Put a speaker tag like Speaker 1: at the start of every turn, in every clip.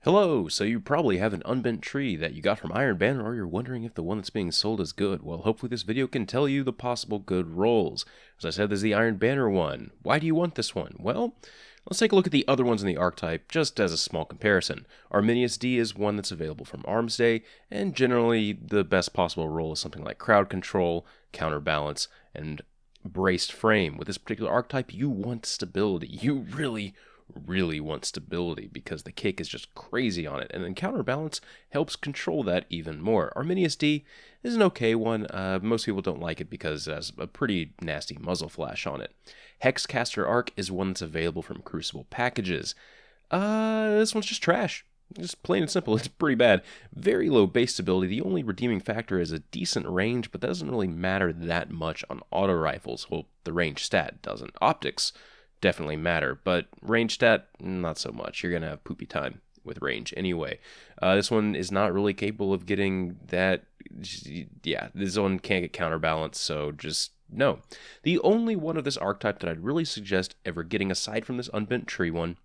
Speaker 1: Hello! So you probably have an unbent tree that you got from Iron Banner, or you're wondering if the one that's being sold is good. Well, hopefully this video can tell you the possible good rolls. As I said, there's the Iron Banner one. Why do you want this one? Well, let's take a look at the other ones in the archetype, just as a small comparison. ARMINIUS-D is one that's available from Arms Day, and generally the best possible roll is something like Crowd Control, Counterbalance, and Braced Frame. With this particular archetype, you want stability. You really want stability because the kick is just crazy on it, and then Counterbalance helps control that even more. ARMINIUS-D is an okay one. Most people don't like it because it has a pretty nasty muzzle flash on it. Hexcaster Arc is one that's available from Crucible packages. This one's just trash. Just plain and simple, it's pretty bad. Very low base stability. The only redeeming factor is a decent range, but that doesn't really matter that much on auto rifles. Well, the range stat doesn't. Optics definitely matter, but range stat, not so much. You're going to have poopy time with range anyway. This one is not really capable of getting that. Yeah, this one can't get counterbalance, so just no. The only one of this archetype that I'd really suggest ever getting, aside from this Unbent Tree one,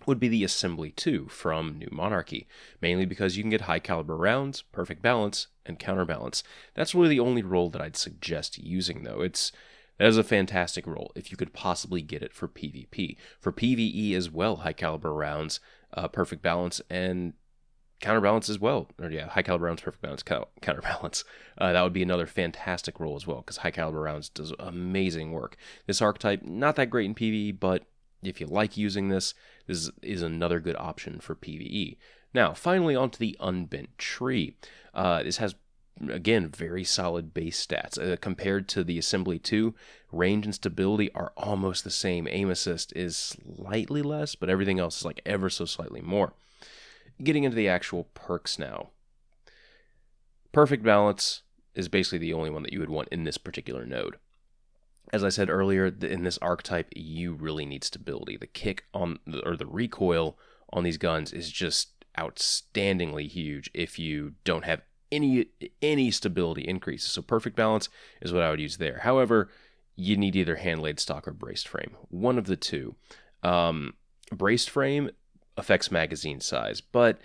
Speaker 1: would be the Assembly 2 from New Monarchy, mainly because you can get high caliber rounds, perfect balance, and counterbalance. That's really the only role that I'd suggest using, though. That is a fantastic roll if you could possibly get it for PvP. For PvE as well, high caliber rounds, perfect balance, and counterbalance as well. Or yeah, high caliber rounds, perfect balance, counterbalance. That would be another fantastic roll as well, because high caliber rounds does amazing work. This archetype, not that great in PvE, but if you like using this is another good option for PvE. Now, finally onto the Unbent Tree. This has, again, very solid base stats. Compared to the Assembly 2, range and stability are almost the same. Aim assist is slightly less, but everything else is like ever so slightly more. Getting into the actual perks now. Perfect balance is basically the only one that you would want in this particular node. As I said earlier, in this archetype, you really need stability. The kick on, or the recoil on these guns is just outstandingly huge if you don't have any stability increases. So perfect balance is what I would use there. However, you need either hand-laid stock or braced frame. One of the two. Braced frame affects magazine size, but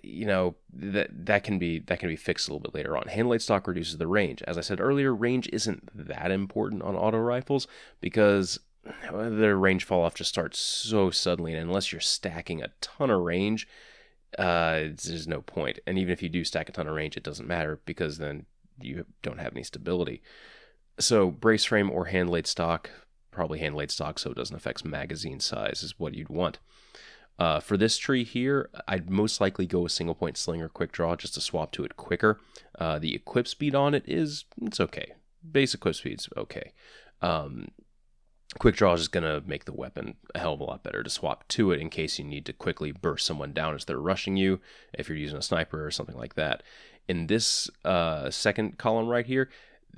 Speaker 1: you know that can be fixed a little bit later on. Hand-laid stock reduces the range. As I said earlier, range isn't that important on auto rifles because the range fall off just starts so suddenly, and unless you're stacking a ton of range, there's no point. And even if you do stack a ton of range, it doesn't matter because then you don't have any stability. So brace frame or hand-laid stock, probably hand-laid stock so it doesn't affect magazine size, is what you'd want. For this tree here, I'd most likely go with single point sling or quick draw just to swap to it quicker. The equip speed on it's okay. Base equip speed's okay. Quick draw is just going to make the weapon a hell of a lot better to swap to it in case you need to quickly burst someone down as they're rushing you, if you're using a sniper or something like that. In this second column right here,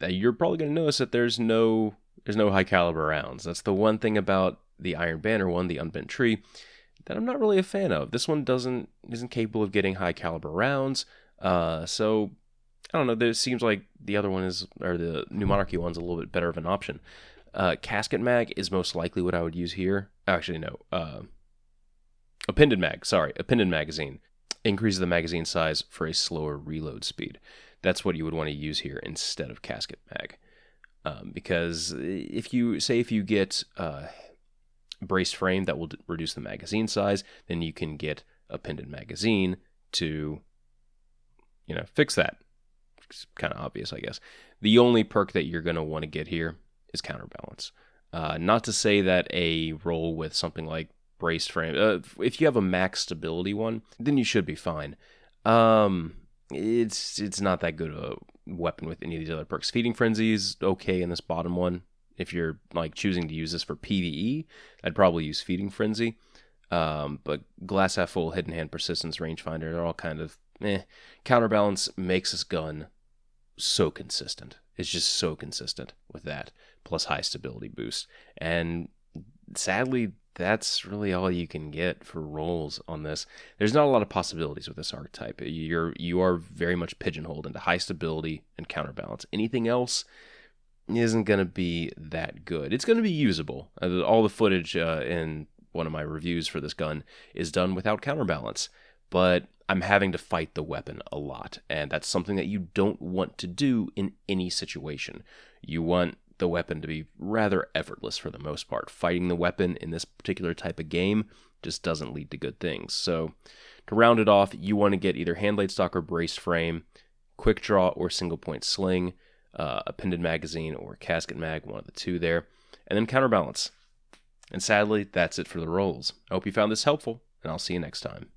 Speaker 1: you're probably going to notice that there's no high caliber rounds. That's the one thing about the Iron Banner one, the Unbent Tree, that I'm not really a fan of. This one isn't capable of getting high caliber rounds, so I don't know. There seems like the other one or the New Monarchy one's a little bit better of an option. Casket mag is most likely what I would use here. Actually, no. Appended mag. Sorry, appended magazine increases the magazine size for a slower reload speed. That's what you would want to use here instead of casket mag, because if you get braced frame, that will reduce the magazine size, then you can get appended magazine to, fix that. It's kind of obvious, I guess. The only perk that you're going to want to get here is counterbalance. Not to say that a roll with something like braced frame, if you have a max stability one, then you should be fine. It's not that good of a weapon with any of these other perks. Feeding Frenzy is okay in this bottom one. If you're choosing to use this for PvE, I'd probably use Feeding Frenzy. But Glass Half Full, Hidden Hand, Persistence, Rangefinder, they're all kind of Counterbalance makes this gun so consistent. It's just so consistent with that, plus high stability boost. And sadly, that's really all you can get for rolls on this. There's not a lot of possibilities with this archetype. You are very much pigeonholed into high stability and counterbalance. Anything else isn't going to be that good. It's going to be usable. All the footage in one of my reviews for this gun, is done without counterbalance. But I'm having to fight the weapon a lot, and that's something that you don't want to do in any situation. You want the weapon to be rather effortless for the most part. Fighting the weapon in this particular type of game just doesn't lead to good things. So to round it off, you want to get either hand blade stock or braced frame, quick draw or single point sling, appended magazine or casket mag, one of the two there, and then counterbalance. And sadly, that's it for the rolls. I hope you found this helpful, and I'll see you next time.